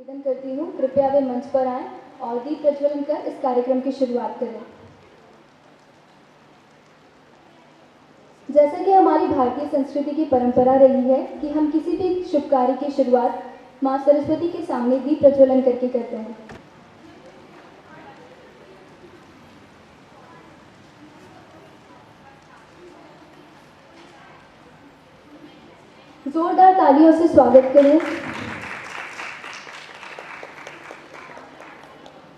निवेदन करती हूँ कृपया वे मंच पर आएं और दीप प्रज्वलन कर इस कार्यक्रम की शुरुआत करें। जैसा कि हमारी भारतीय संस्कृति की परंपरा रही है कि हम किसी भी शुभ कार्य की शुरुआत माँ सरस्वती के सामने दीप प्रज्वलन करके करते हैं। जोरदार तालियों से स्वागत करें।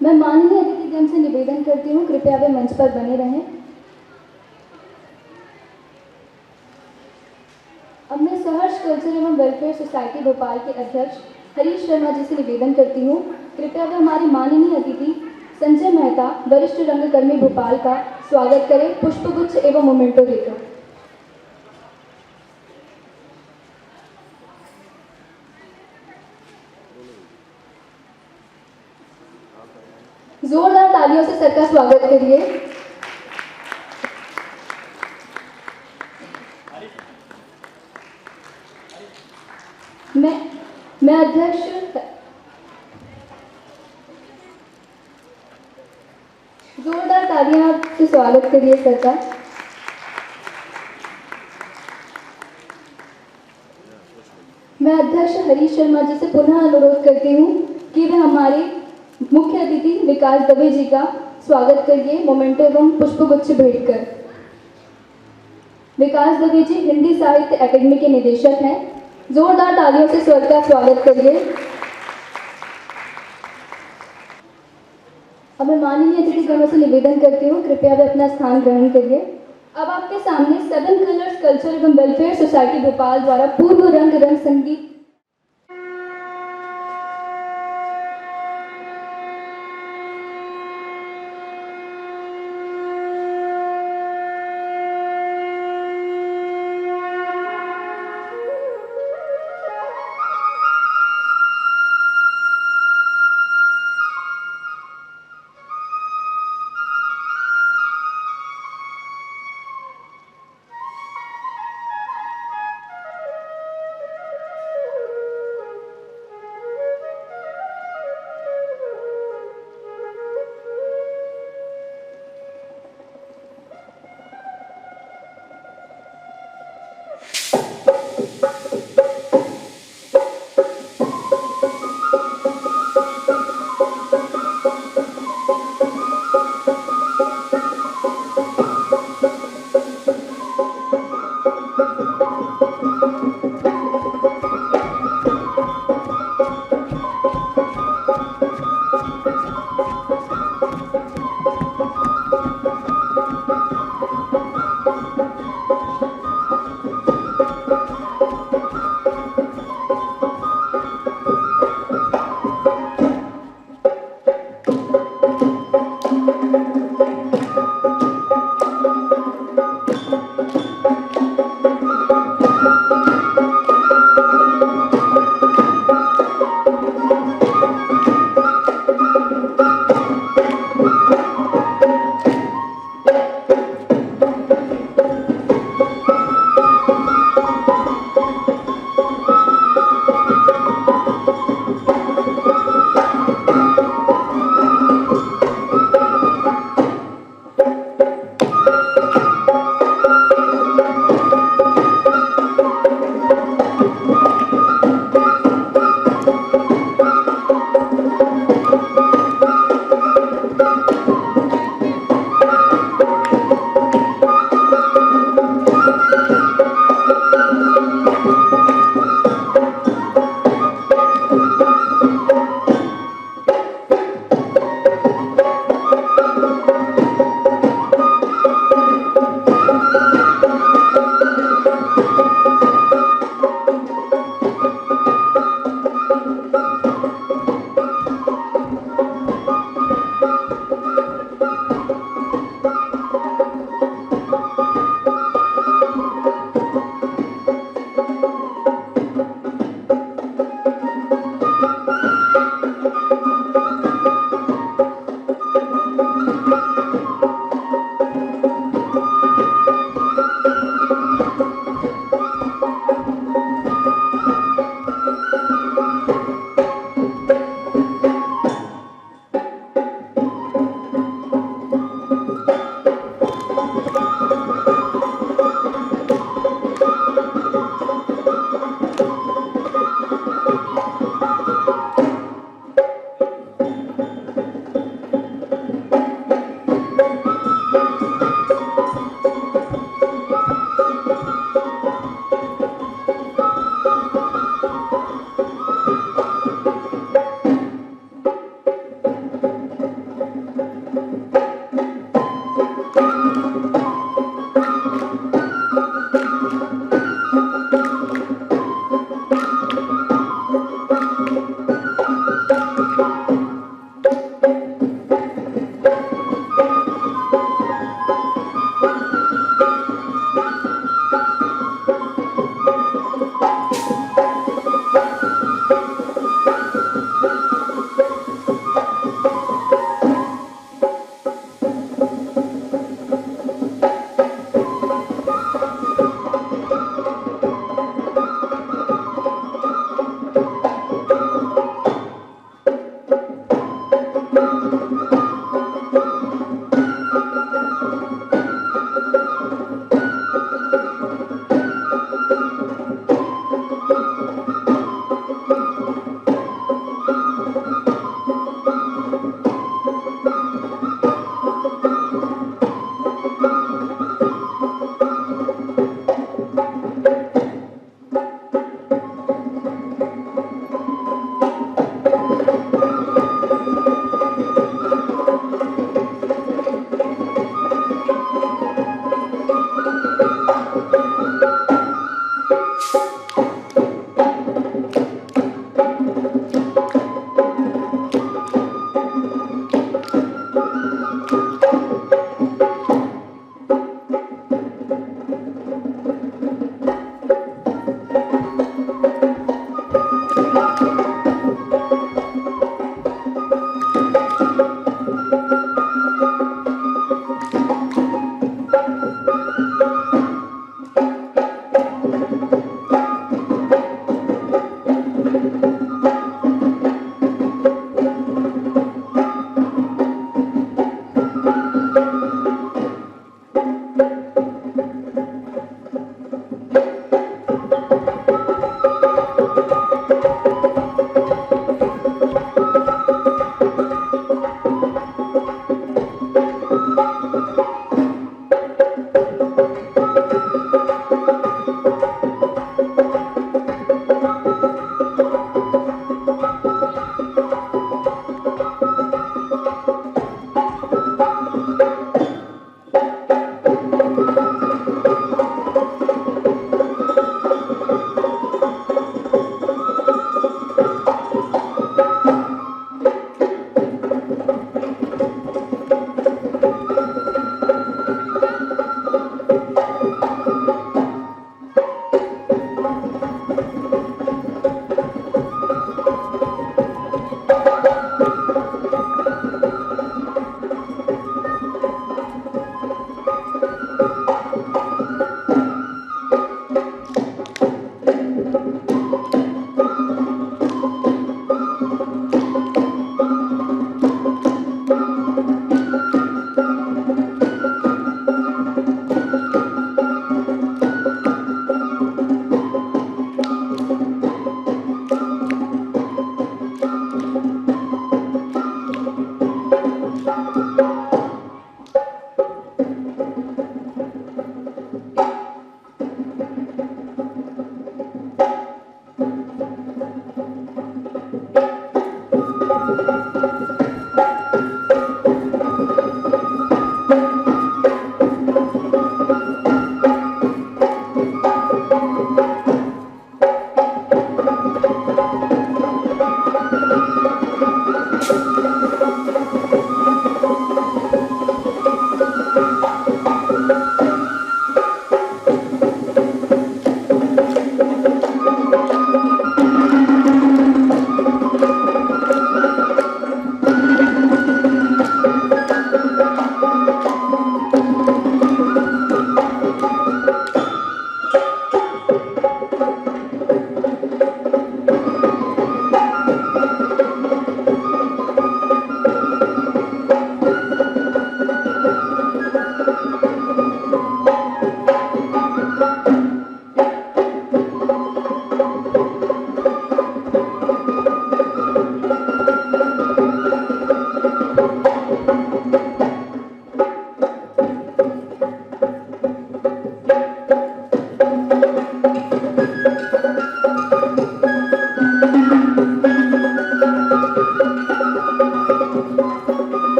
मैं माननीय अतिथिगण से निवेदन करती हूँ कृपया वे मंच पर बने रहें। अब मैं सहर्ष कल्चर एवं वेलफेयर सोसाइटी भोपाल के अध्यक्ष हरीश शर्मा जी से निवेदन करती हूँ कृपया वे हमारी माननीय अतिथि संजय मेहता वरिष्ठ रंगकर्मी भोपाल का स्वागत करें पुष्पगुच्छ एवं मोमेंटो देकर। जोरदार तालियों से सर का स्वागत करिए। मैं अध्यक्ष जोरदार तालियां से स्वागत करिए सर का। मैं अध्यक्ष हरीश शर्मा जी से पुनः अनुरोध करती हूँ कि वे हमारे मुख्य अतिथि विकास दवे जी का स्वागत करिए मोमेंटो एवं पुष्पगुच्छ भेंट कर। विकास दवे जी हिंदी साहित्य अकादमी के निदेशक हैं। जोरदार तालियों से स्वर का स्वागत करिए। अब मैं माननीय अतिथिगणों से निवेदन करती हूँ कृपया वे अपना स्थान ग्रहण करिए। अब आपके सामने 7 कलर्स कल्चर एवं वेलफेयर सोसाइटी भोपाल द्वारा पूर्व रंग संगीत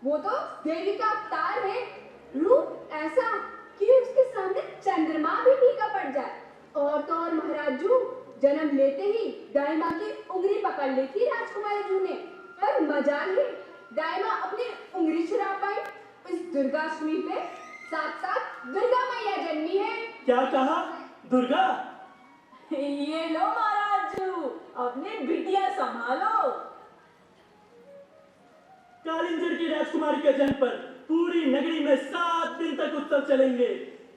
वो तो देवी का अवतार है, रूप ऐसा कि उसके सामने चंद्रमा भी फीका पड़ जाए। और तो और महाराजू, जन्म लेते ही दाई माँ की उंगली पकड़ ली थी राजकुमारी जू ने, पर मजाल है दाई माँ अपनी उंगली छुड़ा पाई। इस दुर्गाष्टमी पे साथ दुर्गा मैया जन्मी है। क्या कहा? दुर्गा? ये लो महाराजू, अपनी बिटिया संभालो। कालिंजर की राजकुमारी के जन्म पर पूरी नगरी में 7 दिन तक उत्सव चलेंगे।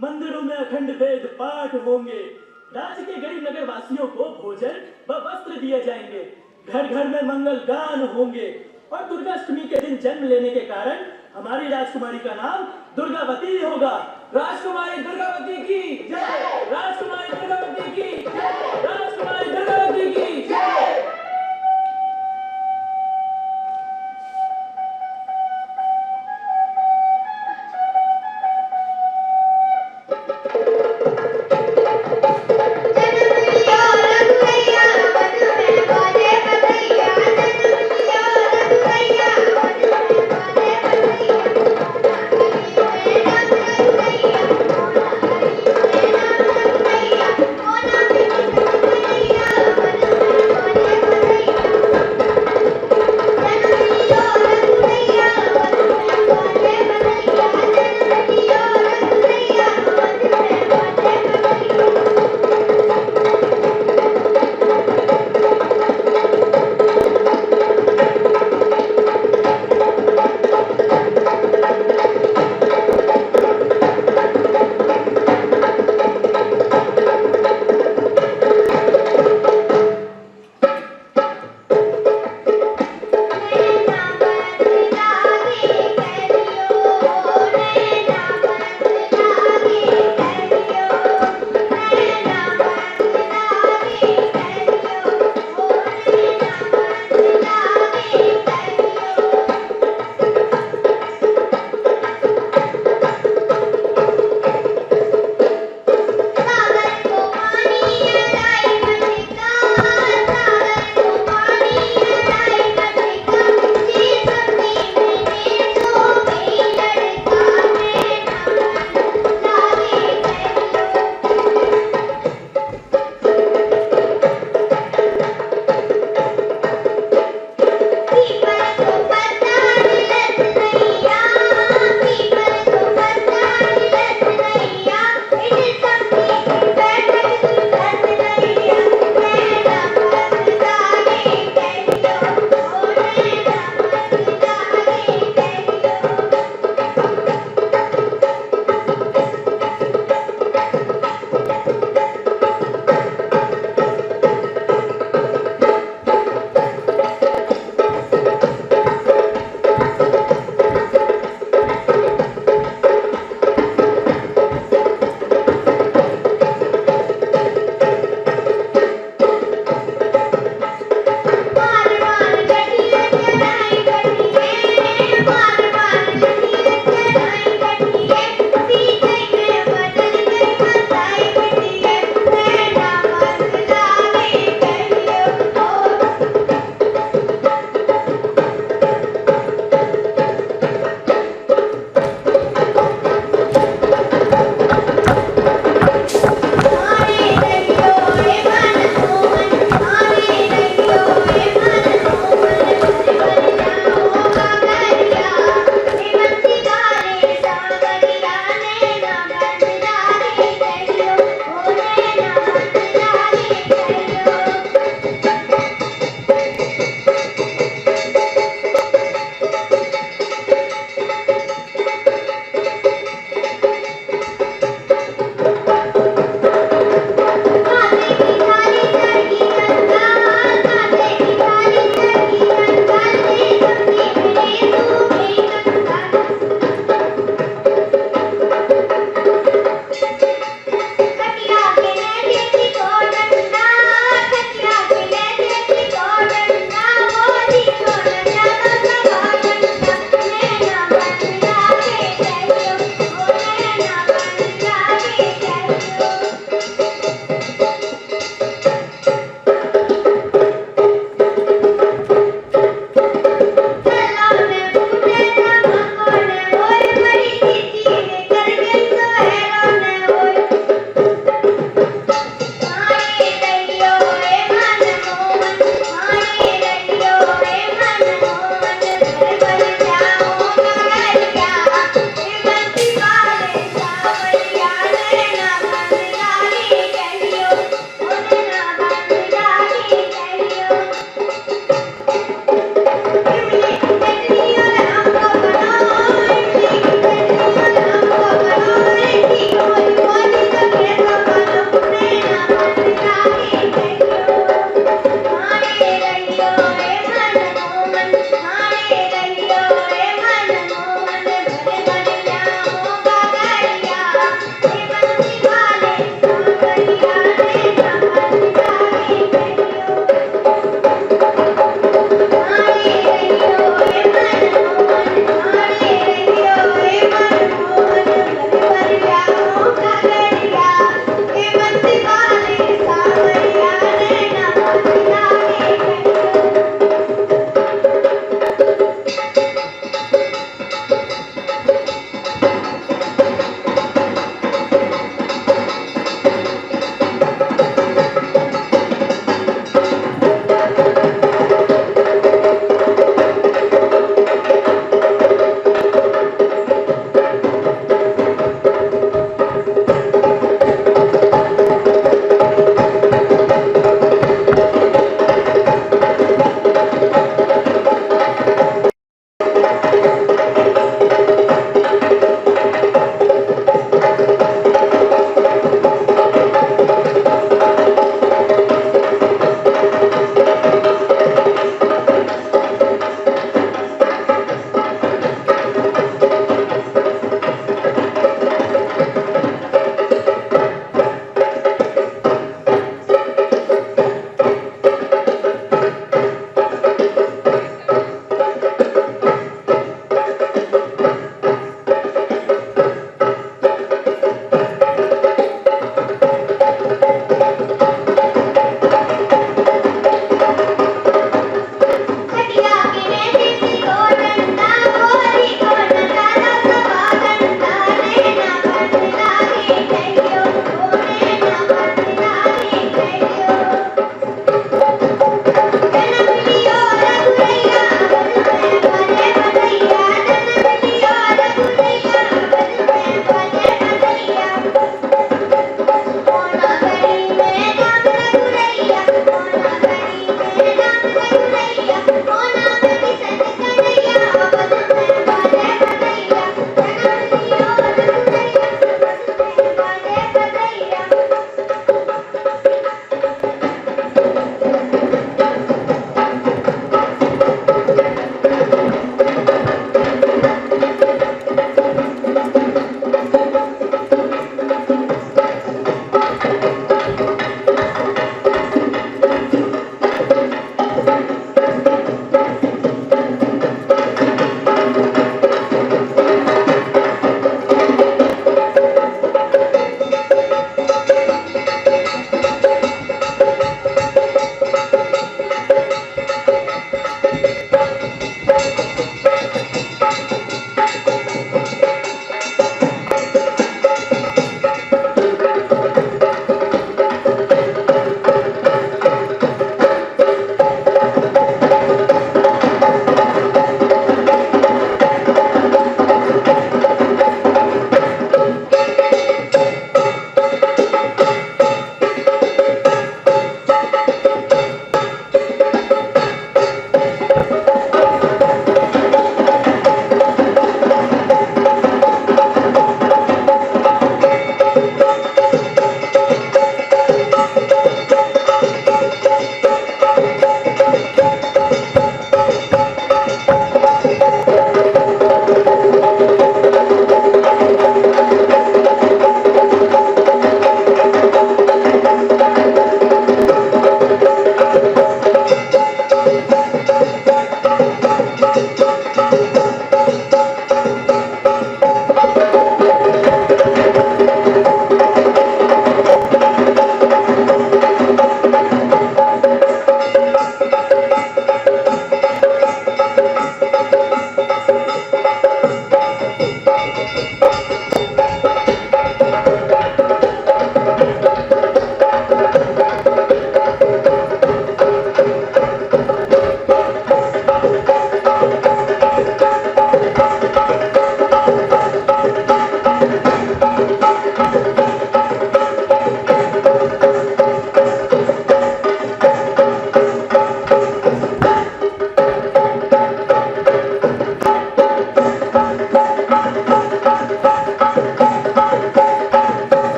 मंदिरों में अखंड वेद पाठ होंगे। राज्य के गरीब नगर वासियों को भोजन व वस्त्र दिए जाएंगे। घर घर में मंगल गान होंगे। और दुर्गाष्टमी के दिन जन्म लेने के कारण हमारी राजकुमारी का नाम दुर्गावती होगा। राजकुमारी दुर्गावती की जय! राजकुमारी दुर्गावती की जय! राजकुमारी दुर्गावती की जय! Thank you.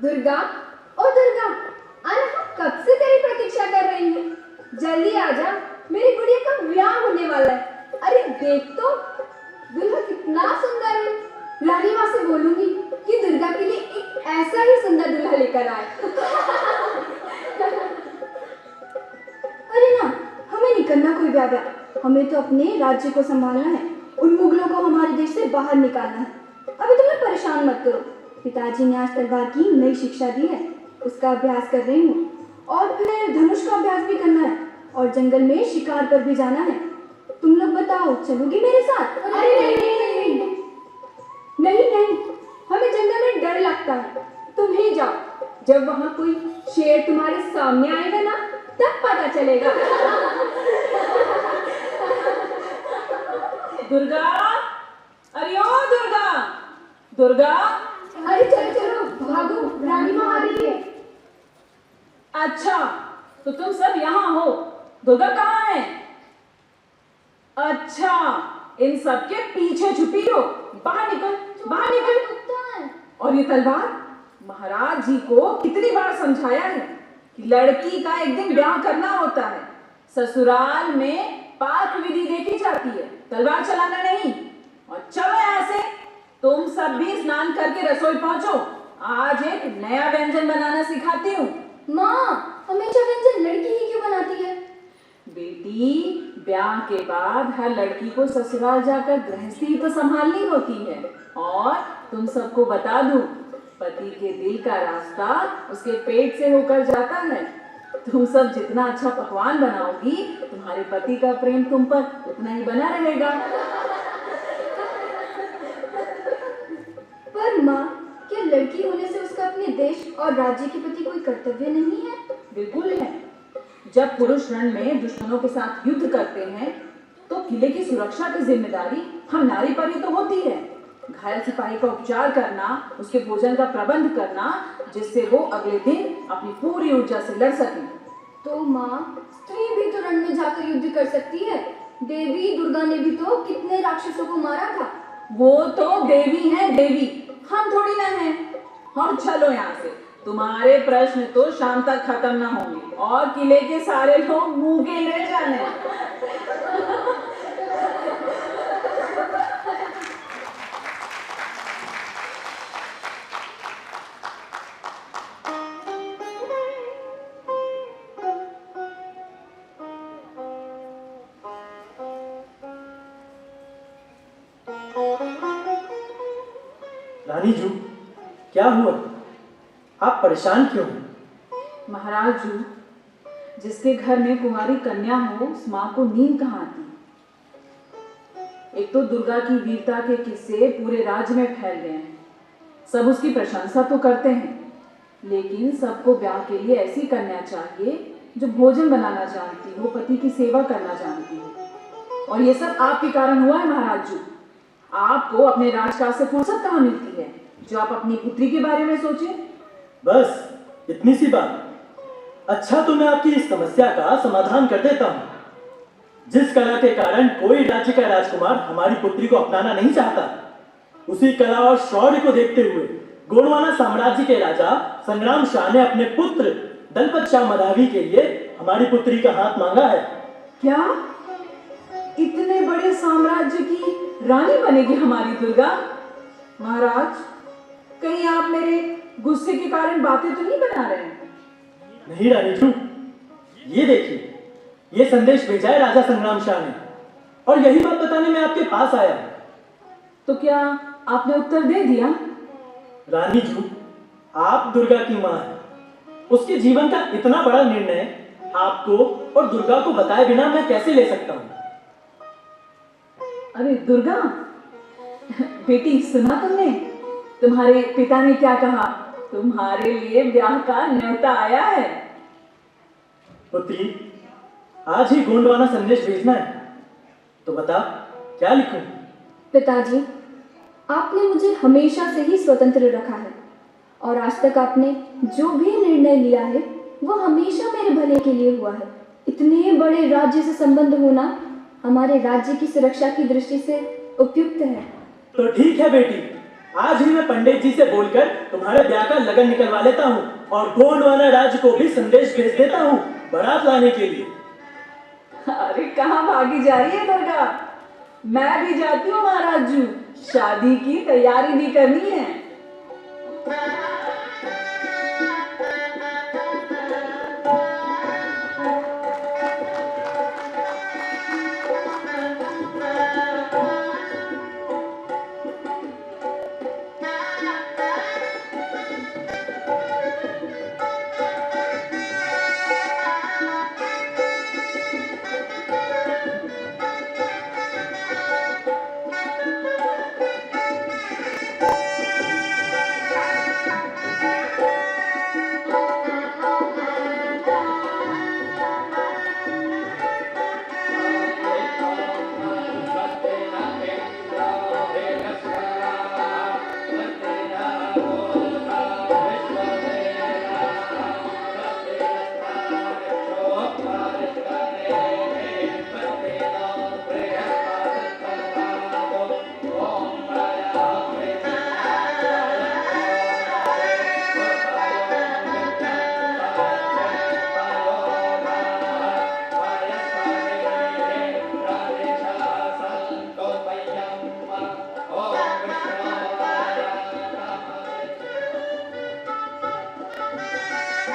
दुर्गा, ओ दुर्गा, आना, हम कब से तेरी प्रतीक्षा कर रही हैं। जल्दी आ जा, मेरी गुड़िया का ब्याह होने वाला है। अरे देख तो, दुल्हा कितना सुंदर है। रानी माँ से बोलूंगी कि दुर्गा के लिए एक ऐसा ही सुंदर दुल्हा लेकर आए। अरे ना, हमें नहीं करना कोई ब्याह, हमें तो अपने राज्य को संभालना है, उन मुगलों को हमारे देश से बाहर निकालना है। अभी तुम्हें परेशान मत करो, पिताजी ने आज तलवार की नई शिक्षा दी है, उसका अभ्यास कर रही हूँ, और फिर धनुष का अभ्यास भी करना है, और जंगल में शिकार पर भी जाना है। तुम लोग बताओ, चलोगी मेरे साथ? अरे नहीं, हमें जंगल में डर लगता है। तुम ही जाओ, जब वहाँ कोई शेर तुम्हारे सामने आएगा ना, तब पता चलेगा। दुर्गा, अरे ओ दुर्गा, दुर्गा। अरे चलो भागो, रानी माँ आ रही है। अच्छा, तो तुम सब यहाँ हो। दुर्गा कहाँ है? अच्छा, इन सब के पीछे छुपी हो। बाहर निकल, बाहर निकल। और ये तलवार, महाराज जी को कितनी बार समझाया है कि लड़की का एक दिन ब्याह करना होता है, ससुराल में पाक विधि देखी जाती है, तलवार चलाना नहीं। और चलो यहाँ से, तुम सब भी स्नान करके रसोई पहुंचो, आज एक नया व्यंजन बनाना सिखाती हूँ। माँ, हमेशा व्यंजन लड़की ही क्यों बनाती है? बेटी, ब्याह के बाद हर लड़की को ससुराल जाकर गृहस्थी तो संभालनी होती है। और तुम सबको बता दूं, पति के दिल का रास्ता उसके पेट से होकर जाता है। तुम सब जितना अच्छा पकवान बनाओगी, तुम्हारे पति का प्रेम तुम पर उतना ही बना रहेगा। पर माँ, क्या लड़की होने से उसका अपने देश और राज्य के प्रति कोई कर्तव्य नहीं है? बिल्कुल है। जब पुरुष रण में दुश्मनों के साथ युद्ध करते हैं, तो किले की सुरक्षा की जिम्मेदारी हम नारी पर ही तो होती है। घायल सिपाही का उपचार करना, उसके भोजन का प्रबंध करना, जिससे वो अगले दिन अपनी पूरी ऊर्जा से लड़ सके। तो माँ, स्त्री भी तो रण में जाकर युद्ध कर सकती है। देवी दुर्गा ने भी तो कितने राक्षसों को मारा था। वो तो देवी है, देवी, हम थोड़ी ना हैं। और चलो यहाँ से, तुम्हारे प्रश्न तो शाम तक खत्म ना होंगे और किले के सारे लोग भूखे रह जाने। रानी जू, क्या हुआ? आप परेशान क्यों हैं? महाराज जू, जिसके घर में कुंवारी कन्या हो, उस माँ को नींद कहाँ आती? एक तो दुर्गा की वीरता के किस्से पूरे राज्य में फैल गए हैं। सब उसकी प्रशंसा तो करते हैं, लेकिन सबको ब्याह के लिए ऐसी कन्या चाहिए जो भोजन बनाना जानती हो, पति की सेवा करना जानती हो। और ये सब आपके कारण हुआ है महाराज जू। आपको अपने राजकाज से फुर्सत कहाँ मिलती है जो आप अपनी पुत्री के बारे में सोचें? बस इतनी सी बात। अच्छा, तो मैं आपकी इस समस्या का समाधान कर देता हूं। जिस कला के कारण कोई राज्य का राजकुमार हमारी पुत्री को अपनाना नहीं चाहता, उसी कला और शौर्य को देखते हुए गोंडवाना साम्राज्य के राजा संग्राम शाह ने अपने पुत्र दलपत शाह मधावी के लिए हमारी पुत्री का हाथ मांगा है। क्या इतने बड़े साम्राज्य की रानी बनेगी हमारी दुर्गा? महाराज, कहीं आप मेरे गुस्से के कारण बातें तो नहीं बना रहे हैं? नहीं रानी जू, ये देखिए, ये संदेश भेजा है राजा संग्राम शाह ने, और यही बात बताने में आपके पास आया है। तो क्या आपने उत्तर दे दिया? रानी जू, आप दुर्गा की मां हैं। उसके जीवन का इतना बड़ा निर्णय आपको और दुर्गा को बताए बिना मैं कैसे ले सकता हूं? अरे दुर्गा, बेटी, सुना तुमने? तुम्हारे पिता ने क्या कहा? तुम्हारे लिए ब्याह का न्योता आया है। पुत्री, आज ही गोंडवाना संदेश भेजना है, तो बता क्या लिखूं? पिताजी, आपने मुझे हमेशा से ही स्वतंत्र रखा है, और आज तक आपने जो भी निर्णय लिया है वो हमेशा मेरे भले के लिए हुआ है। इतने बड़े राज्य से संबंध होना हमारे राज्य की सुरक्षा की दृष्टि से उपयुक्त है। तो ठीक है बेटी, आज ही मैं पंडित जी से बोलकर तुम्हारे ब्याह का लगन निकलवा लेता हूँ और गोंडवाना राज्य को भी संदेश भेज देता हूँ बारात लाने के लिए। अरे कहाँ भागी जा रही है दुर्गा? मैं भी जाती हूँ महाराज जी, शादी की तैयारी भी करनी है।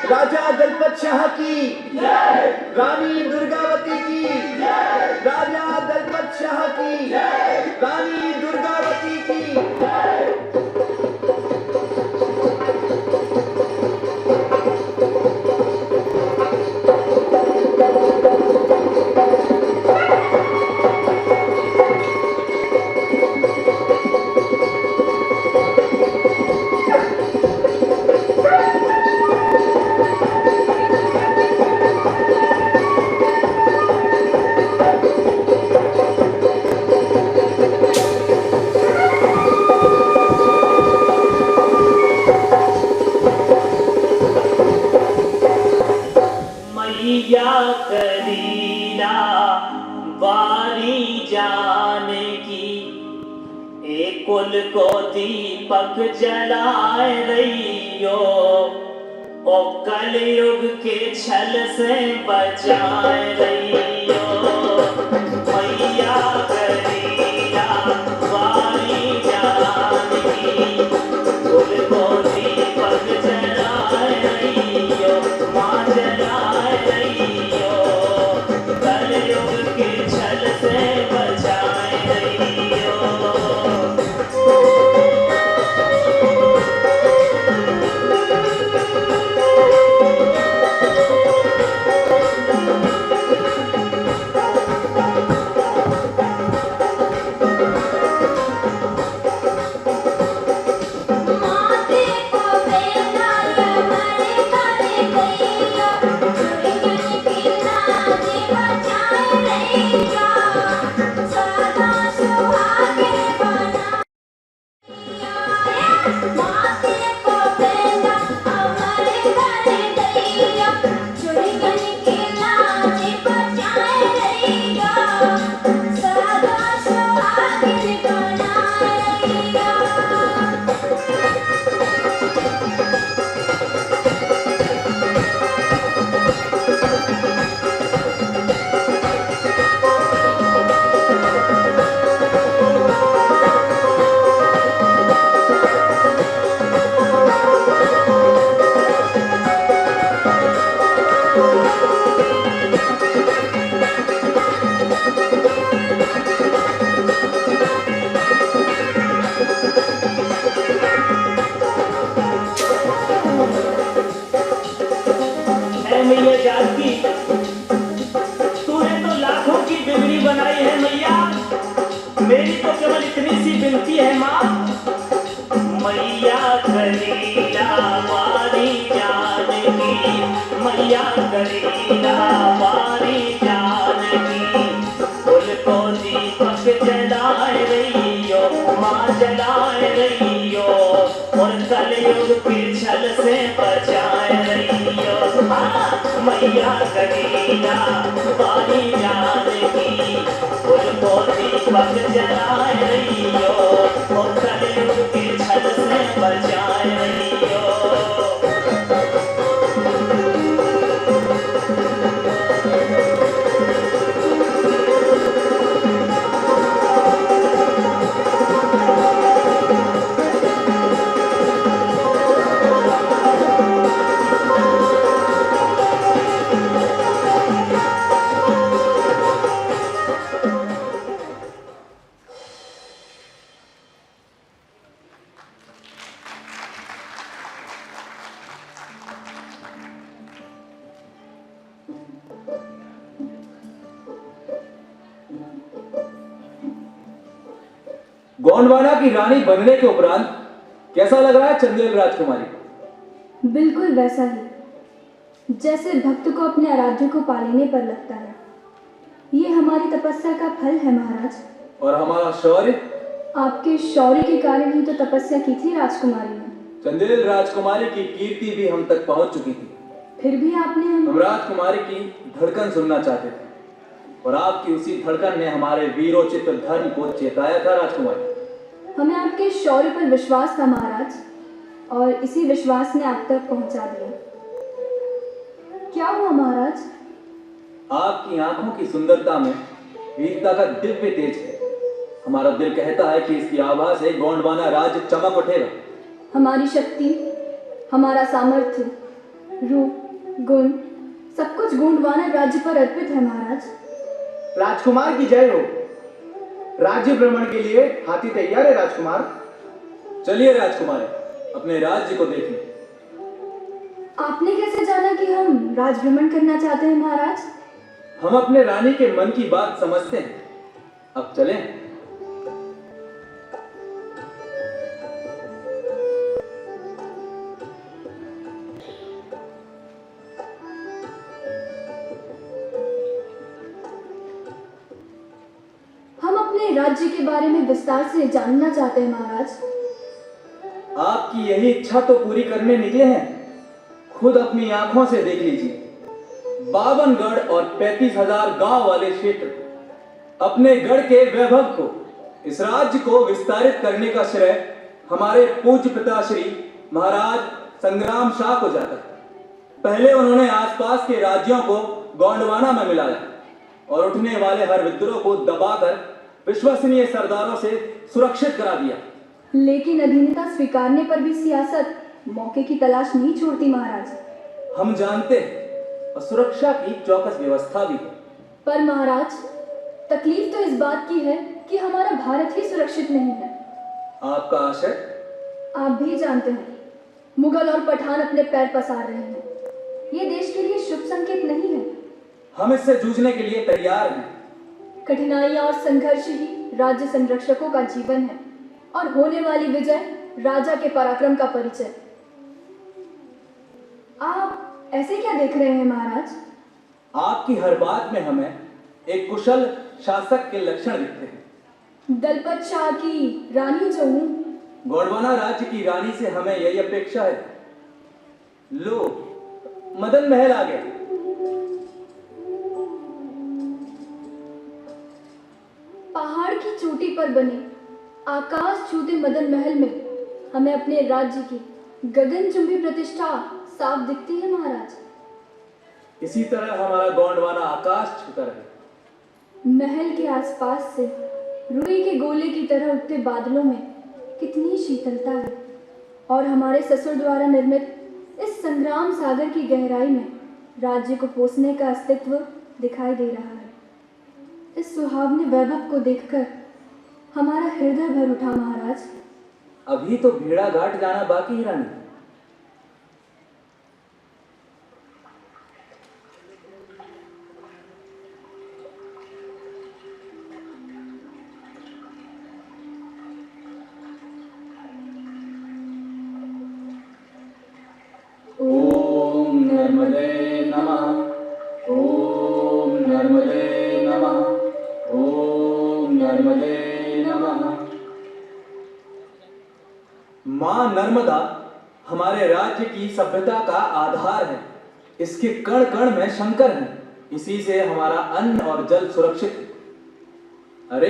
राजा दलपत शाह की रानी दुर्गावती की राजा दलपत शाह की रानी दुर्गावती की। मैया करीना बारी जाने की, एक कुल को दीपक जलाए रहियो, ओ कलयुग के छल से बचाए रहियो। मैया करीना बारी जाने की, कुल को दीपक जलाए रहियो, माँ जलाए रहियो, कलयुग के छल से बचाए रहियो। मैया जानकी, तूने तो लाखों की बिगड़ी बनाई है मैया, मेरी तो केवल इतनी सी विनती है माँ। मैया करीना वारी जानकी, मैया करीना वारी जानकी, कुल को दीपक जलाए रहियो, माँ जलाए रहियो, और कलयुग के छल से बचाए रहियो। मैया करीना वारी जानकी, कुल को दीपक जलाए रहियो, और कलयुग के छल गोंडवाना की रानी बनने के उपरांत कैसा लग रहा है चंदेल राजकुमारी को? बिल्कुल वैसा ही जैसे भक्त को अपने आराध्य को पालेने पर लगता है। ये हमारी तपस्या का फल है महाराज। और हमारा शौर्य? आपके शौर्य के कारण ही तो तपस्या की थी राजकुमारी ने। चंदेल राजकुमारी की कीर्ति भी हम तक पहुंच चुकी थी, फिर भी आपने हम राजकुमारी की धड़कन सुनना चाहते थे और आपकी उसी धड़कन ने हमारे वीरोचित धर्म को चेताया था राजकुमारी। हमें आपके शौर्य पर विश्वास था महाराज, और इसी विश्वास ने आप तक पहुंचा दिया। क्या हुआ महाराज? आपकी आंखों की सुंदरता में वीरता का दिव्य तेज है। हमारा दिल कहता है कि इसकी आभा से गोंडवाना राज्य चमक उठेगा। हमारी शक्ति, हमारा सामर्थ्य, रूप, गुण, सब कुछ गोंडवाना राज्य पर अर्पित है महाराज। राजकुमार की जय हो। राज्य भ्रमण के लिए हाथी तैयार है राजकुमार। चलिए राजकुमारी, अपने राज्य को देखें। आपने कैसे जाना कि हम राज भ्रमण करना चाहते हैं महाराज? हम अपने रानी के मन की बात समझते हैं। अब चलें। हम अपने राज्य के बारे में विस्तार से जानना चाहते हैं महाराज। आपकी यही इच्छा तो पूरी करने निकले हैं। खुद अपनी आंखों से देख लीजिए। 52 गढ़ और 35,000 गांव वाले क्षेत्र, अपने गढ़ के वैभव को, इस राज्य को विस्तारित करने का श्रेय हमारे पूज्य पिताश्री महाराज संग्राम शाह को जाता है। पहले उन्होंने आसपास के राज्यों को गोंडवाना में मिलाया और उठने वाले हर विद्रोह को दबाकर विश्वसनीय सरदारों से सुरक्षित करा दिया। लेकिन अधीनता स्वीकारने पर भी सियासत मौके की तलाश नहीं छोड़ती महाराज। हम जानते हैं, और सुरक्षा की चौकस व्यवस्था भी है। पर महाराज, तकलीफ तो इस बात की है कि हमारा भारत ही सुरक्षित नहीं है। आपका आशय? आप भी जानते हैं, मुगल और पठान अपने पैर पसार रहे हैं। ये देश के लिए शुभ संकेत नहीं है। हम इससे जूझने के लिए तैयार हैं। कठिनाइयां और संघर्ष ही राज्य संरक्षकों का जीवन है, और होने वाली विजय राजा के पराक्रम का परिचय। आप ऐसे क्या देख रहे हैं महाराज? आपकी हर बात में हमें एक कुशल शासक के लक्षण दिखते हैं। दलपत शाह की रानी जो हूं, गोंडवाना राज्य की रानी से हमें यही अपेक्षा है। लो, मदन महल आ गया। पहाड़ की चोटी पर बने आकाश छूते मदन महल में हमें अपने राज्य की गगनचुंबी प्रतिष्ठा साफ दिखती है महाराज। इसी तरह हमारा गोंडवाना आकाश छूता रहे। महल के आसपास से रुई के गोले की तरह उठते बादलों में कितनी शीतलता है, और हमारे ससुर द्वारा निर्मित इस संग्राम सागर की गहराई में राज्य को पोसने का अस्तित्व दिखाई दे रहा है। इस सुहावने वैभव को देखकर हमारा हृदय भर उठा महाराज। अभी तो भेड़ा घाट जाना बाकी है रानी। ओम नर्मदे नमः। ओम नर्मदे नमः। ओम नर्मदे नमः। मां नर्मदा हमारे राज्य की सभ्यता का आधार है। इसके कण कण में शंकर है। इसी से हमारा अन्न और जल सुरक्षित है। अरे,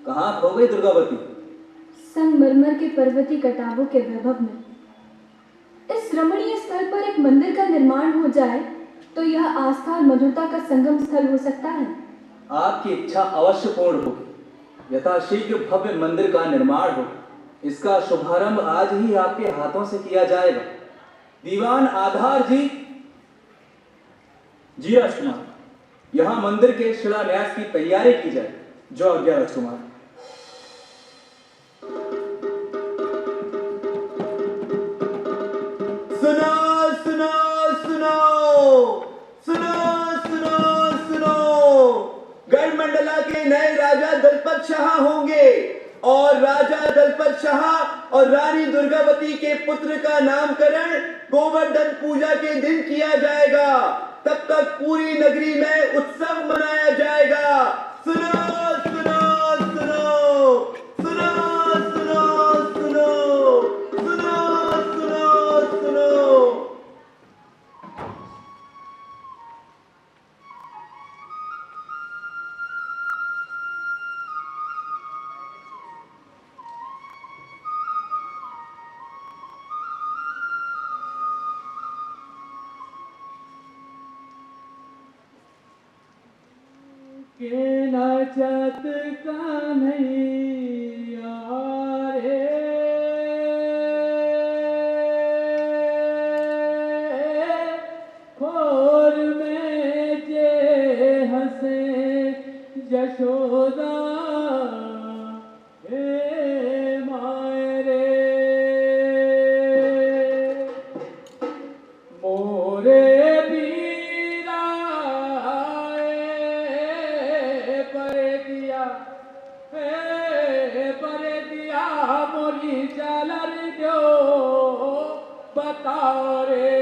कहां खो गई दुर्गावती? संगमरमर के पर्वती कटावों के वैभव में इस रमणीय स्थल पर एक मंदिर का निर्माण हो जाए तो यह आस्था और मधुरता का संगम स्थल हो सकता है। आपकी इच्छा अवश्य पूर्ण होगी। यथाशीघ्र भव्य मंदिर का निर्माण हो। इसका शुभारंभ आज ही आपके हाथों से किया जाएगा। दीवान आधार जी। जी राजकुमार, यहां मंदिर के शिलान्यास की तैयारी की जाए। जो आज्ञा राजकुमार। सुनो सुनो सुनो सुनो सुनो सुनो, गढ़ मंडला के नए राजा दलपत शाह होंगे और राजा दलपत शाह और रानी दुर्गावती के पुत्र का नामकरण गोवर्धन पूजा के दिन किया जाएगा। तब तक पूरी नगरी में उत्सव मनाया जाएगा। सुनो सुनो सुनो सुनो सुनो सुनो सुनो सुनो सुनो। के नाचत कन्हैया रे, खोर में जे हंसे यशोदा हे माय रे, मोरे मोरी चलर जो बताओ रे।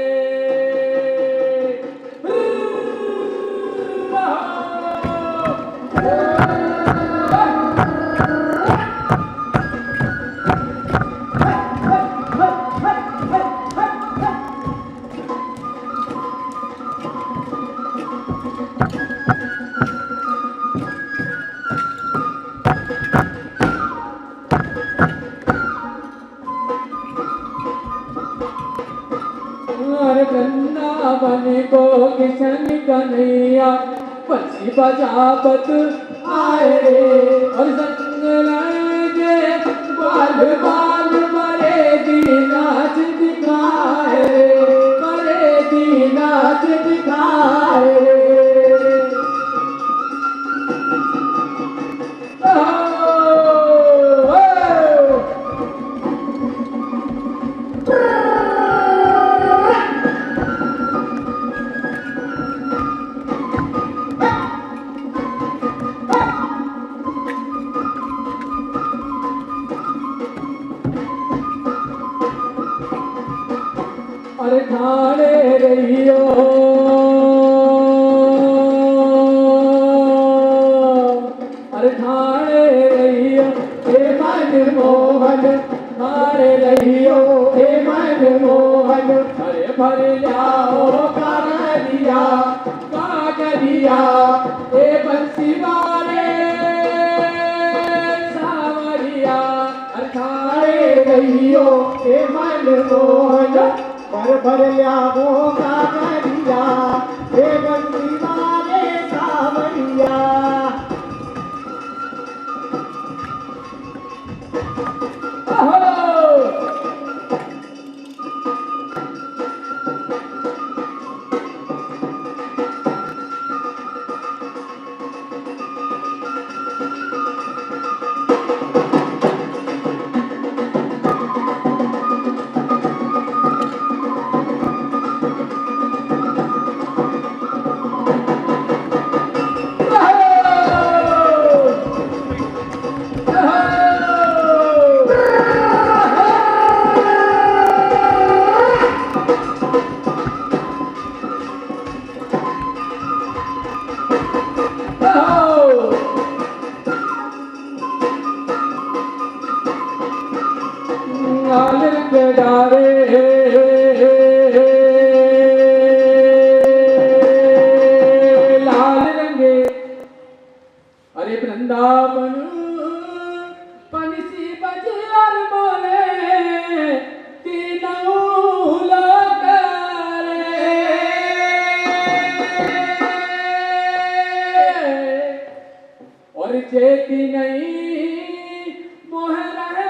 वृंदावन को किशन कन्हैया बंसी बजावत आए रे, और संग लगे बाल बाल बड़े दी नाच दिखाए रे, बड़े दी नाच दिखाए रे। अरे ठाणे रहियो अरे ठाणे रहियो हे मन मोहन, ठाणे रहियो हे मन मोहन, अरे भर लाओ कागरिया कागरिया हे बंसी वाले सावरिया। अरे ठाणे रहियो हे मन मोहन, भर भर लाओ कागरिया हे बंसी वाले सावरिया। अरे वृंदावन पंछी बजे और बोले तीनों लोग रे, और चेती नहीं मोह रहे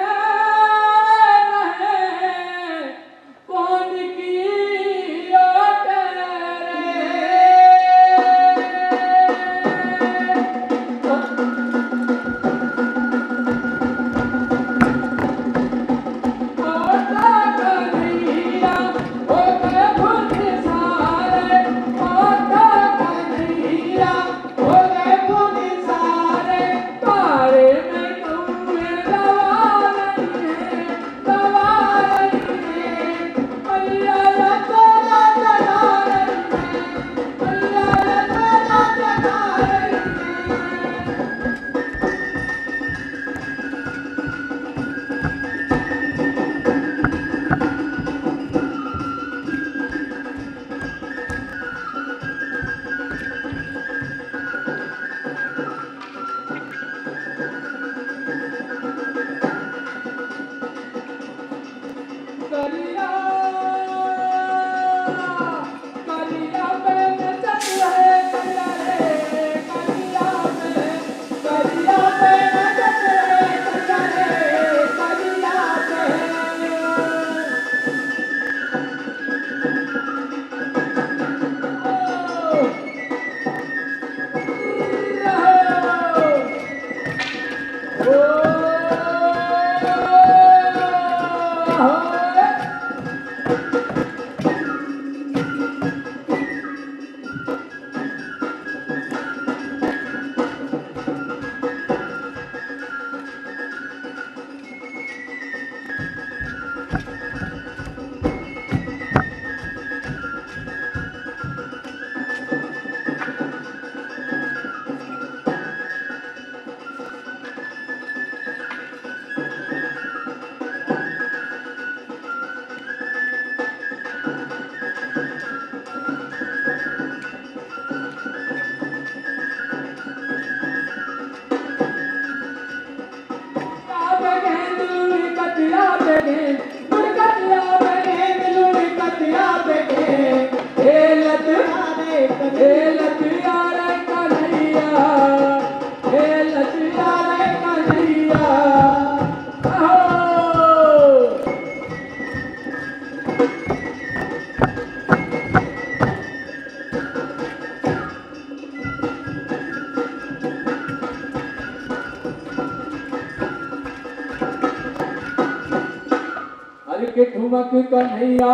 के ठुमक कन्हैया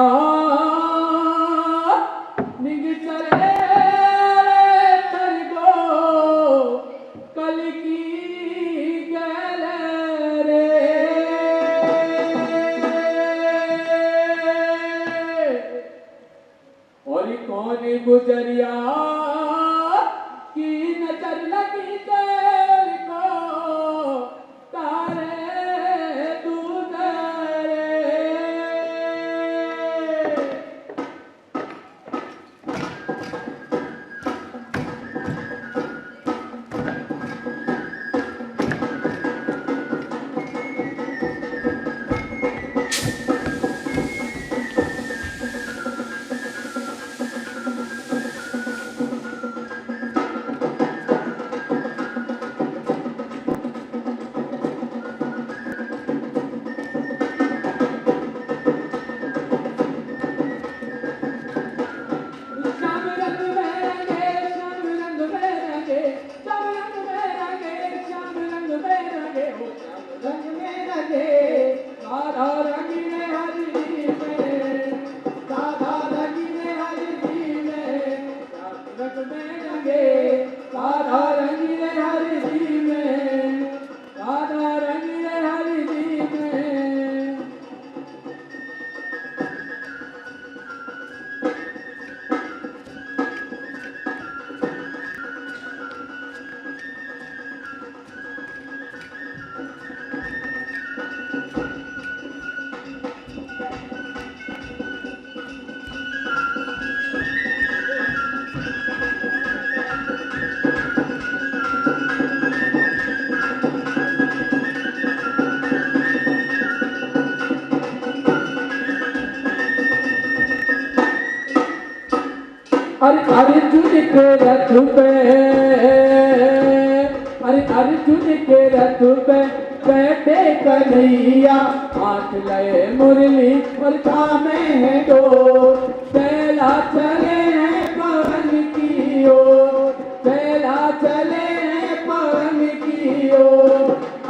निग चले तर गो कल की गल रे और कौन गुजरिया की नजर लगी तेरे को तारे अर्जुन के रथ पे अर्जुन के रथ पे बैठे कन्हैया हाथ लए मुरली और थामे है डोर पहला चले हैं पवन की ओर पहला चले हैं पवन की ओर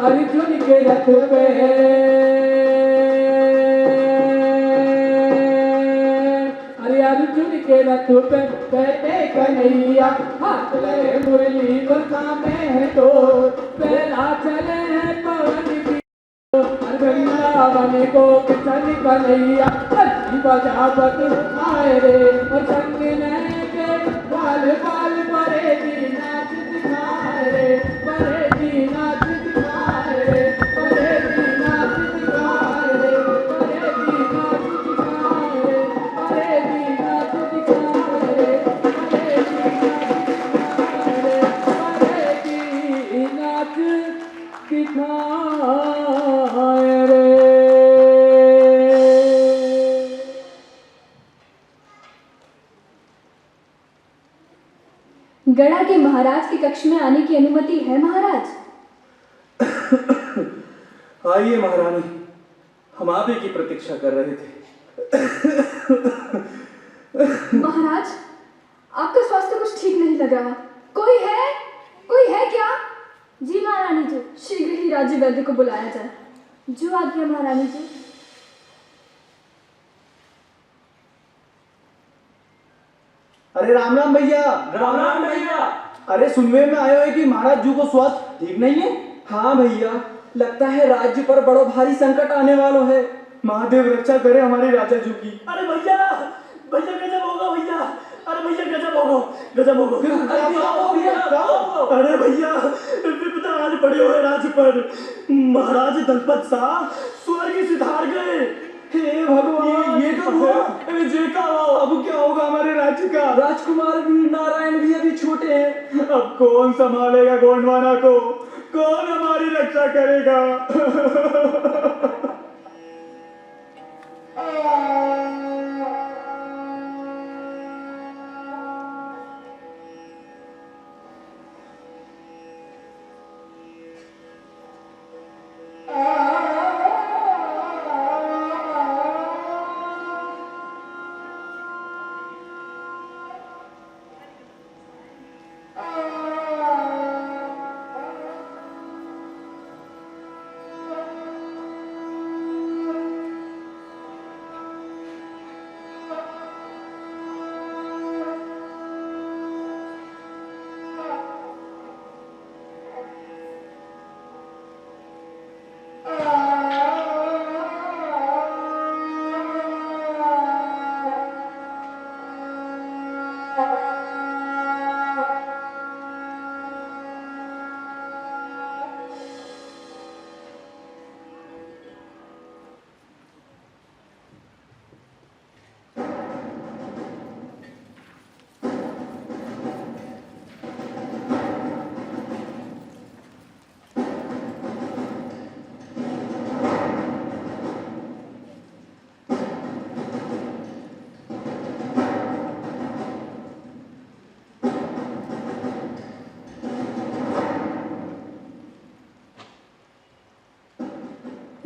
अर्जुन के रथ पे अर्जुन के रथ पे बैठे कन्हैया हाथ लगे मुरली सामने है तो पहला चले हैं पवन की वृंदावन को किशन कन्हैया बजावत आए रे और संग के बाल बाल बड़े दी नाच दिखाए रे बड़े दी नाच दिखाए रे बड़े दी नाच दिखाए रे बड़े दी नाच दिखाए रे बड़े दी नाच दिखाए रे बड़े दी नाच दिखाए रे। गड़ा के महाराज के कक्ष में आने की अनुमति है महाराज? आइए महारानी, हम आप ही की प्रतीक्षा कर रहे थे। महाराज, आपका स्वास्थ्य कुछ ठीक नहीं लग रहा। कोई है क्या? जी महारानी जी, शीघ्र ही राज्य वैद्य को बुलाया जाए। जो आज्ञा महारानी जी। अरे राम राम भैया। राम राम भैया। अरे सुनने में आया है कि महाराज जी को स्वास्थ्य ठीक नहीं है। हाँ भैया, लगता है राज्य पर बड़ा भारी संकट आने वाला है। महादेव रक्षा करे हमारे राजा जी की। अरे भैया गजब होगा भैया। अरे भैया गजब होगा। अरे भैया विपदा आने पड़े हुए राज्य पर। महाराज दलपत शाह स्वर्ग सिधार गए। हे भगवान, ये कब हुआ? अब क्या होगा हमारे राज्य का? राजकुमार वीर नारायण भी अभी छोटे हैं। अब कौन संभालेगा गोंडवाना को? कौन हमारी रक्षा करेगा?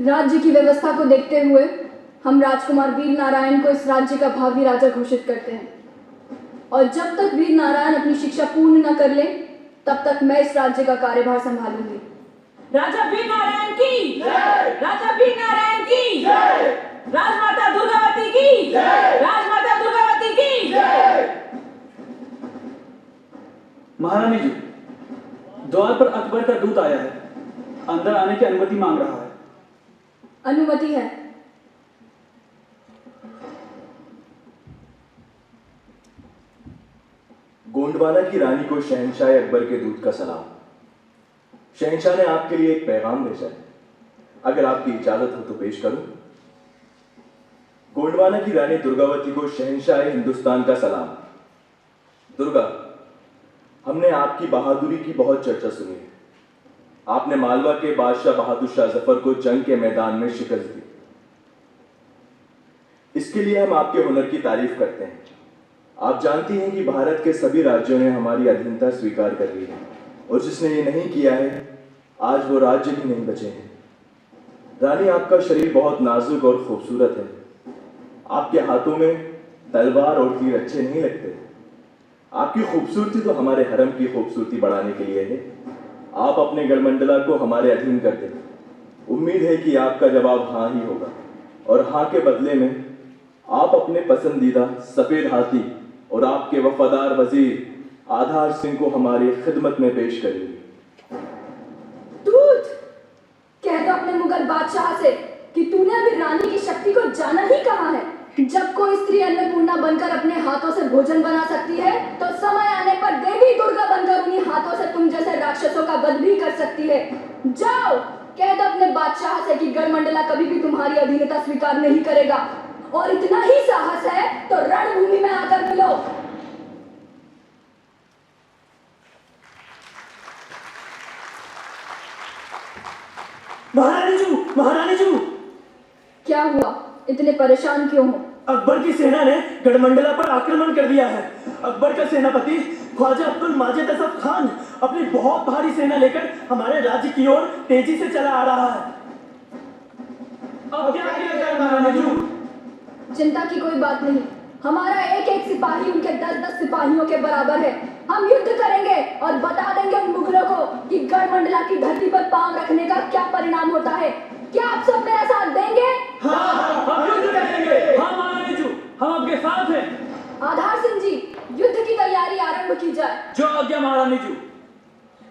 राज्य की व्यवस्था को देखते हुए हम राजकुमार वीर नारायण को इस राज्य का भावी राजा घोषित करते हैं, और जब तक वीर नारायण अपनी शिक्षा पूर्ण न कर ले तब तक मैं इस राज्य का कार्यभार संभालूंगी। राजा वीर नारायण की जय! राजा वीर नारायण की जय! राजमाता दुर्गावती की जय! राजमाता दुर्गावती की जय! महारानी जी, द्वार पर अकबर का दूत आया है, अंदर आने की अनुमति मांग रहा है। अनुमति है। गोंडवाना की रानी को शहंशाह अकबर के दूत का सलाम। शहंशाह ने आपके लिए एक पैगाम भेजा है, अगर आपकी इजाजत हो तो पेश करूं। गोंडवाना की रानी दुर्गावती को शहंशाह हिंदुस्तान का सलाम। दुर्गा, हमने आपकी बहादुरी की बहुत चर्चा सुनी है। आपने मालवा के बादशाह बहादुर शाह जफर को जंग के मैदान में शिकस्त दी। इसके लिए हम आपके हुनर की तारीफ करते हैं। आप जानती हैं कि भारत के सभी राज्यों ने हमारी अधीनता स्वीकार कर ली है, और जिसने ये नहीं किया है आज वो राज्य भी नहीं बचे हैं। रानी, आपका शरीर बहुत नाजुक और खूबसूरत है। आपके हाथों में तलवार और तीर अच्छे नहीं लगते। आपकी खूबसूरती तो हमारे हरम की खूबसूरती बढ़ाने के लिए है। आप अपने गढ़मंडला को हमारे अधीन कर दें। उम्मीद है कि आपका जवाब हाँ ही होगा, और हाँ के बदले में आप अपने पसंदीदा सफेद हाथी और आपके वफादार वजीर आधार सिंह को हमारी खिदमत में पेश करेंगे। दूत, कह दो अपने मुगल बादशाह से कि तूने अभी रानी की शक्ति को जाना ही कहाँ है। जब कोई स्त्री अन्नपूर्णा बनकर अपने हाथों से भोजन बना सकती है, तो समय आने पर देवी दुर्गा बनकर उन्हीं हाथों से तुम जैसे राक्षसों का वध भी कर सकती है। जाओ, कह दो अपने बादशाह से कि गढ़मंडला कभी भी तुम्हारी अधीनता स्वीकार नहीं करेगा, और इतना ही साहस है तो रणभूमि में आकर मिलो। महारानी जी, क्या हुआ? इतने परेशान क्यों हो? अकबर की सेना ने गढ़मंडला पर आक्रमण कर दिया है। अकबर का सेनापति ख्वाजा अब्दुल माजिद असफ खान अपनी बहुत भारी सेना लेकर हमारे राज्य की ओर तेजी से चला आ रहा है। अब क्या किया जाए महारानी जी? चिंता की कोई बात नहीं। हमारा एक एक सिपाही उनके 10-10 सिपाहियों के बराबर है। हम युद्ध करेंगे और बता देंगे उन मुगलों को कि गढ़मंडला की धरती पर पांव रखने का क्या परिणाम होता है। क्या आप सब मेरा साथ देंगे? हाँ, हम युद्ध करेंगे। हाँ महारानी जी, हम आपके साथ हैं। आधार सिंह जी, युद्ध की तैयारी आरंभ की जाए। जो आज्ञा महारानी जी।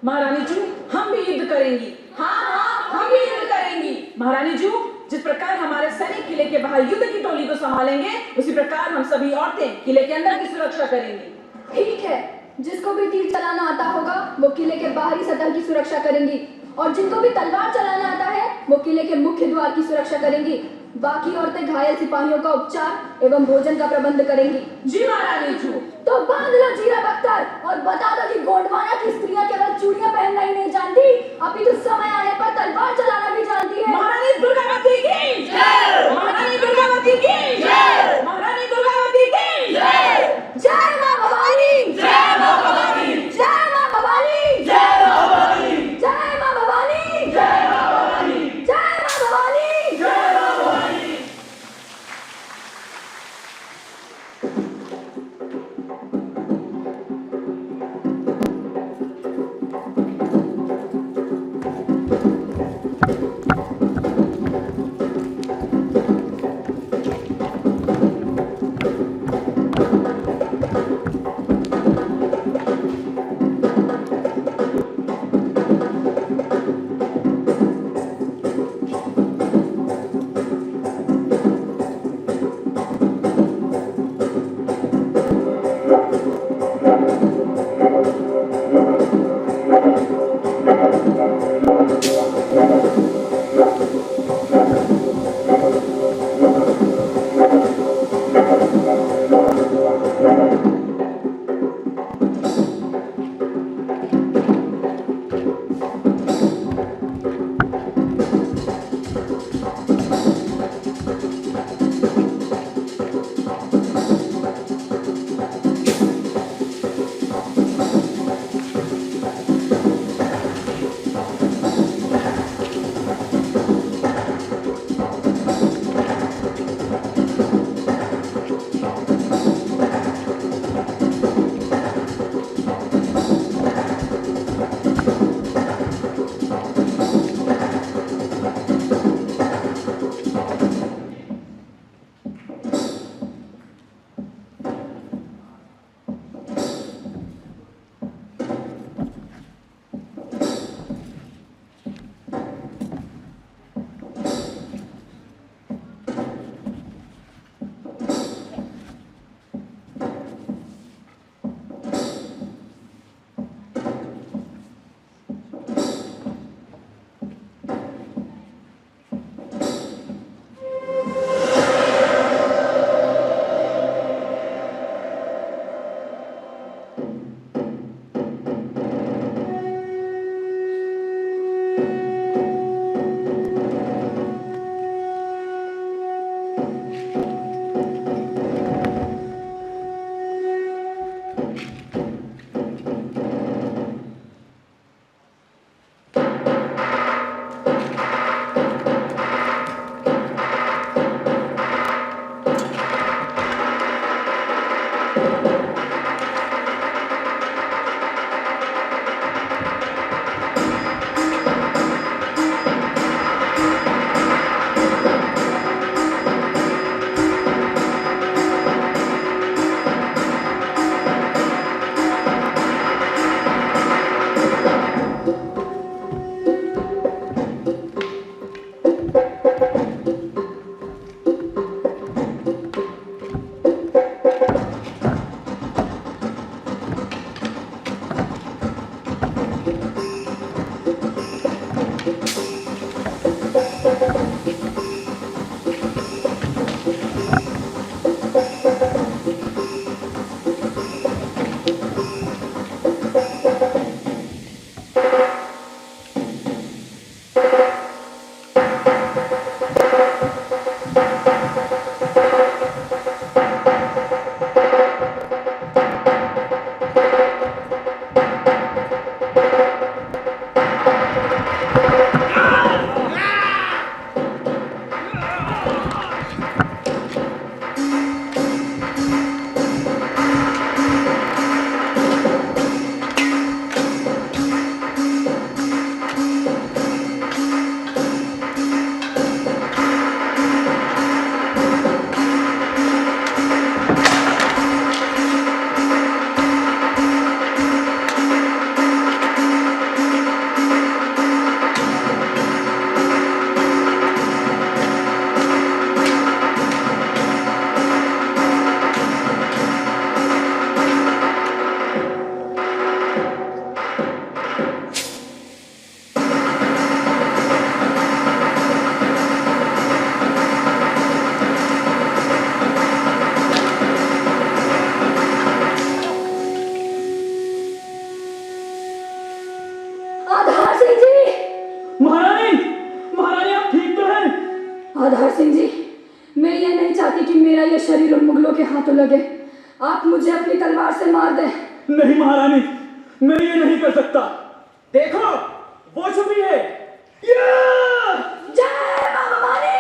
महारानी जी, हम भी युद्ध करेंगी। हाँ, हम भी युद्ध करेंगी। महारानी जी, जिस प्रकार हमारे सैनिक किले के बाहर युद्ध की टोली को संभालेंगे, उसी प्रकार हम सभी औरतें किले के अंदर की सुरक्षा करेंगी। ठीक है, जिसको भी तीर चलाना आता होगा वो किले के बाहरी सतह की सुरक्षा करेंगी, और जिनको भी तलवार चलाना आता है वो किले के मुख्य द्वार की सुरक्षा करेंगी। बाकी औरतें घायल सिपाहियों का उपचार एवं भोजन का प्रबंध करेंगी। जी महारानी जी। तो बांध लो जीरा बख्तर और बता दो कि गोंडवाना की स्त्रियां केवल चूड़ियां पहनना ही नहीं जानती, अभी तो समय आने पर तलवार चलाना भी जानती है। महारानी दुर्गावती की जय! महारानी दुर्गावती की जय! महारानी दुर्गावती की जय! जय मां भवानी! जय मां भवानी! जय मां भवानी! जय मां भवानी! जय मां भवानी! जय मां भवानी! जय मां भवानी! जय मां भवानी! जी, मैं ये नहीं चाहती कि मेरा ये शरीर उन मुगलों के हाथों लगे। आप मुझे अपनी तलवार से मार दें। नहीं महारानी, मैं ये नहीं कर सकता। देखो, वो छुपी है। जय मामा मानी।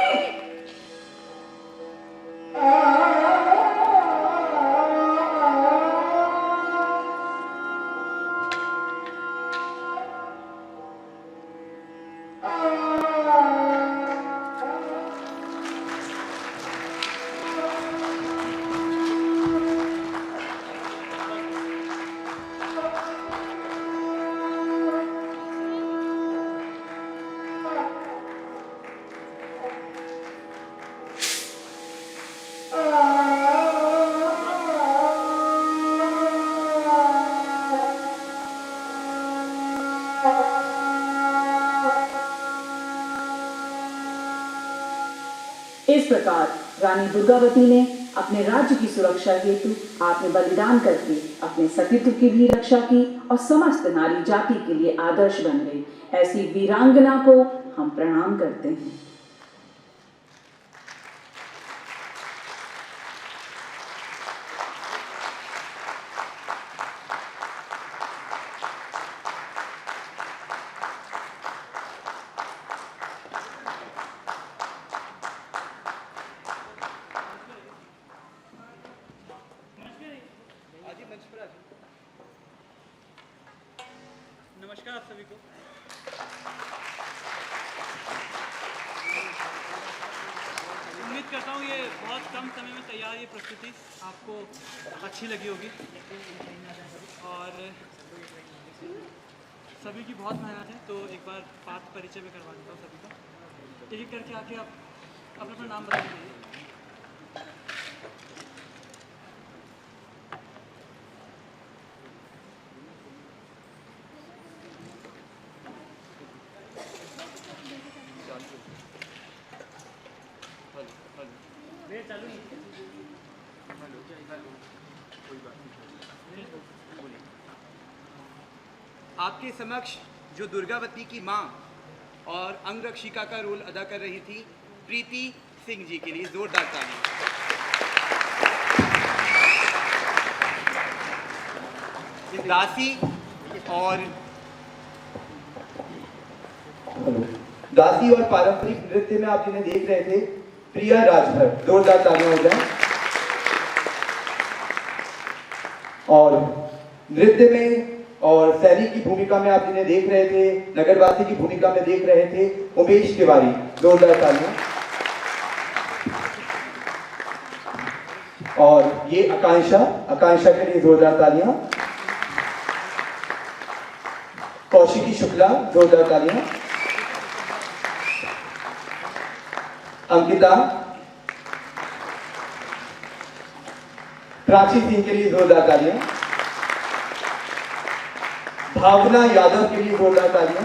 इस प्रकार रानी दुर्गावती ने अपने राज्य की सुरक्षा हेतु आत्म बलिदान करके अपने सतीत्व की भी रक्षा की और समस्त नारी जाति के लिए आदर्श बन गई। ऐसी वीरांगना को हम प्रणाम करते हैं। नमस्कार आप सभी को। उम्मीद करता हूँ ये बहुत कम समय में तैयार ये प्रस्तुति आपको अच्छी लगी होगी और सभी की बहुत मेहनत है। तो एक बार पात्र परिचय में करवा देता हूँ सभी का। एक एक करके आके आप अपना अपना नाम बता दीजिए। आपके समक्ष जो दुर्गावती की मां और अंगरक्षिका का रोल अदा कर रही थी प्रीति सिंह जी के लिए जोरदार ताली। दासी और पारंपरिक नृत्य में आप जिन्हें देख रहे थे प्रिया राजभर, जोरदार तालियां हो जाए। और नृत्य में और सैनिक की भूमिका में आप जिन्हें देख रहे थे, नगरवासी की भूमिका में देख रहे थे उमेश तिवारी, जोरदार तालियां। और ये आकांक्षा के लिए जोरदार तालियां। कौशिकी शुक्ला, जोरदार तालियां। अंकिता, प्राची सिंह के लिए जोरदार तालियां। भावना यादव के लिए जोरदार तालियां।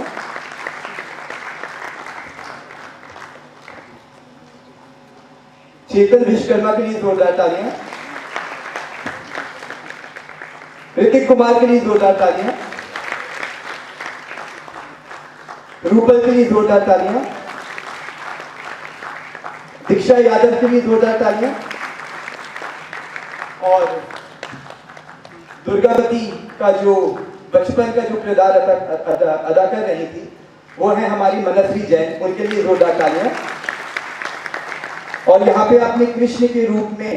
चेतन विश्वकर्मा के लिए जोरदार तालियां। ऋतिक कुमार के लिए जोरदार तालियां। रूपल के लिए जोरदार तालियां। दीक्षा यादव के लिए जोरदार तालियां। और दुर्गावती का जो बचपन का जो किरदार अदा कर रही थी वो है हमारी मनस्वी जैन, उनके लिए जोरदार तालियां। और यहाँ पे आपने कृष्ण के रूप में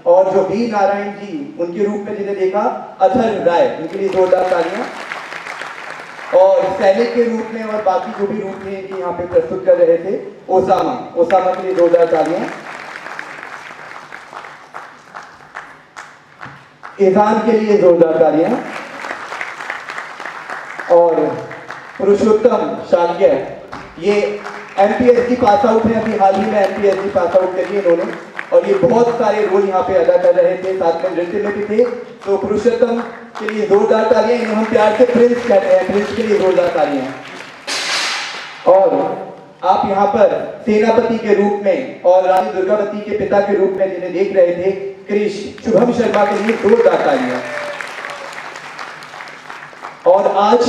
और जो वीर नारायण जी उनके रूप में जिन्हें देखा अथर्व राय, उनके लिए जोरदार तालियां। और सैनिक के रूप में और बाकी जो भी रूप थे इनकी यहाँ पे प्रस्तुत कर रहे थे ओसामा के लिए जोरदार तालियां। ईजान के लिए जोरदार तालियां। और पुरुषोत्तम शाक्य, ये एमपीएससी पास आउट है, अभी हाल ही में एमपीएससी पास आउट करी इन्होंने और ये बहुत सारे रोल यहाँ पे अदा कर रहे थे, साथ में नृत्य में भी थे। तो पुरुषोत्तम के लिए जोरदार तालियां, इन्हें हम प्यार से प्रिंस कहते हैं, प्रिंस के लिए जोरदार तालियां। और आप यहाँ पर सेनापति के रूप में और रानी दुर्गावती के पिता के रूप में जिन्हें देख रहे थे क्रिश शुभम शर्मा के लिए जोरदार तालियां। और आज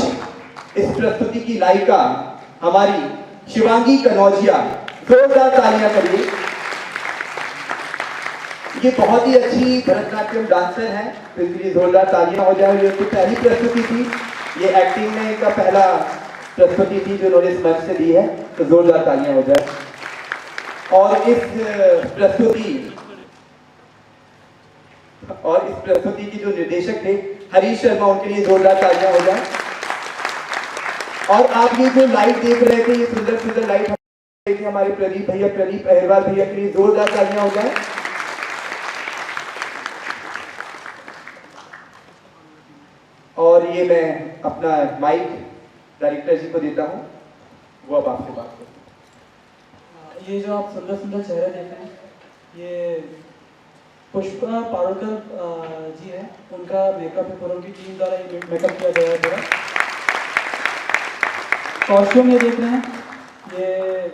इस प्रस्तुति की नायिका हमारी शिवांगी कनौजिया, जोरदार तालियां करिए। ये बहुत ही अच्छी भरतनाट्यम डांसर हैं, तो इनके लिए जोरदार तालियां हो जाए। ये उनकी पहली प्रस्तुति थी, ये एक्टिंग में इनका पहला प्रस्तुति थी जो उन्होंने इस मंच से दी है, तो जोरदार तालियां हो जाए। और इस प्रस्तुति की जो निर्देशक थे हरीश शर्मा, उनके लिए जोरदार तालियां हो जाए। और आप ये जो लाइट देख रहे थे, ये सुंदर सुंदर लाइट हमारे प्रदीप अहिरवार भैया के लिए जोरदार तालियां हो जाए। और ये मैं अपना माइक डायरेक्टर जी को देता हूँ, वो अब आपसे बात करते हैं। ये जो आप सुंदर सुंदर चेहरे देख रहे हैं, ये पुष्पा पारुलकर जी है, उनका मेकअप है, पूरा उनकी टीम द्वारा ये मेकअप किया गया है पूरा। कॉस्ट्यूम ये देख रहे हैं, ये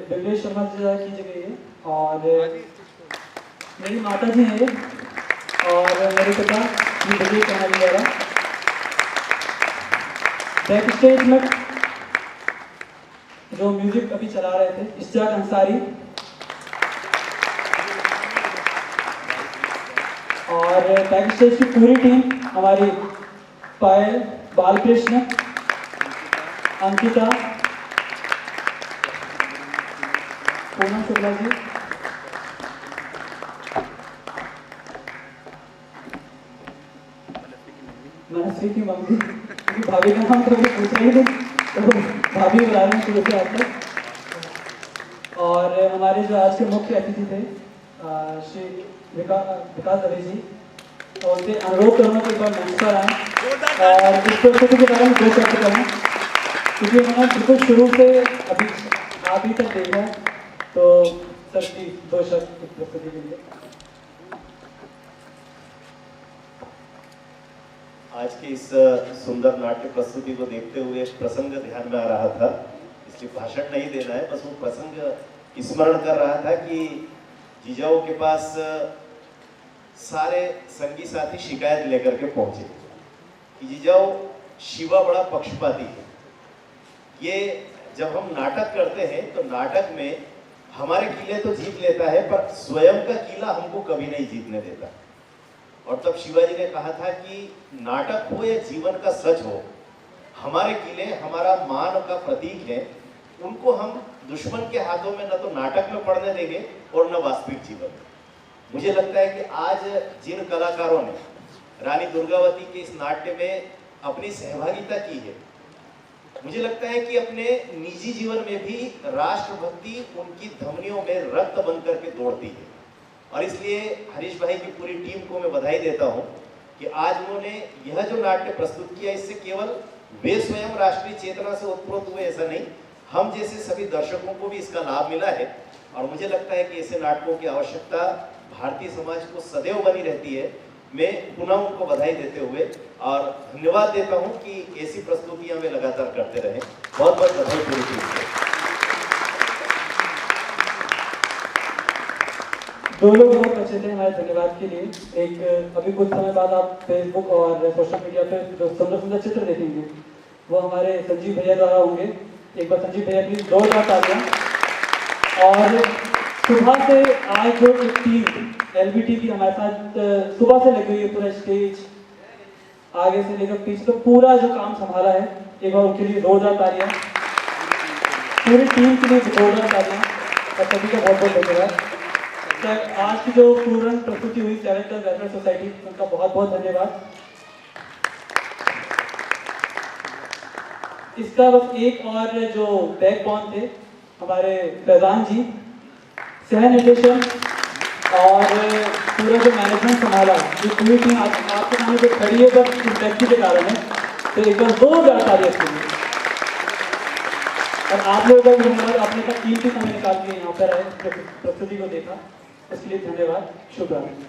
बिमलेश शर्मा जी द्वारा की गई है। और मेरी माता जी हैं ये, और मेरे पिता ये विजय खन्ना जी द्वारा। बैक स्टेज में जो म्यूजिक अभी चला रहे थे इश्तियाक अंसारी, और बैक स्टेज की पूरी टीम हमारी पायल, बालकृष्ण, अंकिता, पूनम शुक्ला जी, मनस्वी की मम्मी, क्योंकि भाभी का नाम कभी पूछ रही थी तो भाभी बुला रहे हैं शुरू से आज तक। और हमारे जो आज के मुख्य अतिथि थे श्री विकास दवे जी, और उनसे अनुरोध करूँगा कि एक बार मंच पर आएँ और इस प्रस्तुति के बारे में दो शब्द करें, क्योंकि उन्होंने बिल्कुल शुरू से अभी तक देखा है। तो सर की दो शब्द इस प्रस्तुति के लिए। आज की इस सुंदर नाट्य प्रस्तुति को देखते हुए एक प्रसंग ध्यान में आ रहा था, इसलिए भाषण नहीं देना है, बस वो प्रसंग स्मरण कर रहा था कि जीजाऊ के पास सारे संगी साथी शिकायत लेकर के पहुंचे कि जीजाऊ शिवा बड़ा पक्षपाती है। ये जब हम नाटक करते हैं तो नाटक में हमारे किले तो जीत लेता है, पर स्वयं का किला हमको कभी नहीं जीतने देता। और तब शिवाजी ने कहा था कि नाटक हो या जीवन का सच हो, हमारे किले हमारा मान का प्रतीक है, उनको हम दुश्मन के हाथों में न तो नाटक में पड़ने देंगे और न वास्तविक जीवन में। मुझे लगता है कि आज जिन कलाकारों ने रानी दुर्गावती के इस नाट्य में अपनी सहभागिता की है, मुझे लगता है कि अपने निजी जीवन में भी राष्ट्रभक्ति उनकी धमनियों में रक्त बन करके दौड़ती है। और इसलिए हरीश भाई की पूरी टीम को मैं बधाई देता हूं कि आज उन्होंने यह जो नाट्य प्रस्तुत किया, इससे केवल वे स्वयं राष्ट्रीय चेतना से उत्प्रोत हुए ऐसा नहीं, हम जैसे सभी दर्शकों को भी इसका लाभ मिला है। और मुझे लगता है कि ऐसे नाटकों की आवश्यकता भारतीय समाज को सदैव बनी रहती है। मैं पुनः उनको बधाई देते हुए और धन्यवाद देता हूं कि ऐसी प्रस्तुतियां वे लगातार करते रहे। बहुत बहुत बधाई पूरी टीम को। दो लोग बहुत अच्छे थे हमारे धन्यवाद के लिए। एक अभी कुछ समय बाद आप फेसबुक और सोशल मीडिया पे जो सुंदर सुंदर चित्र देखेंगे वो हमारे संजीव भैया द्वारा होंगे। एक बार संजीव भैया की जोरदार तालियां। और सुबह से आज जो एक टीम LBT की हमारे साथ सुबह से लगी हुई है, पूरा स्टेज आगे से लेकर पीछे तो पूरा जो काम संभाला है, एक बार उनके लिए जोरदार तालियां। पूरी टीम के लिए जोरदार तालियां और सभी का बहुत बहुत धन्यवाद। आज की जो पूर्ण प्रस्तुति हुई चैरिटेबल वेलफेयर सोसाइटी, उनका बहुत बहुत धन्यवाद। इसका बस एक और जो बैकबोन थे हमारे फैजान जी, सह निर्देशन और पूरा जो मैनेजमेंट संभाला, ये पूरी टीम आपके सामने जो खड़ी है बस इस व्यक्ति के कारण है, तो एक बार जोरदार तालियां के लिए। और आप लोगों का धन्यवाद, आपने का कीमती समय निकाल के यहाँ पर आए प्रस्तुति को देखा, इसके लिए धन्यवाद। शुभ रात्रि।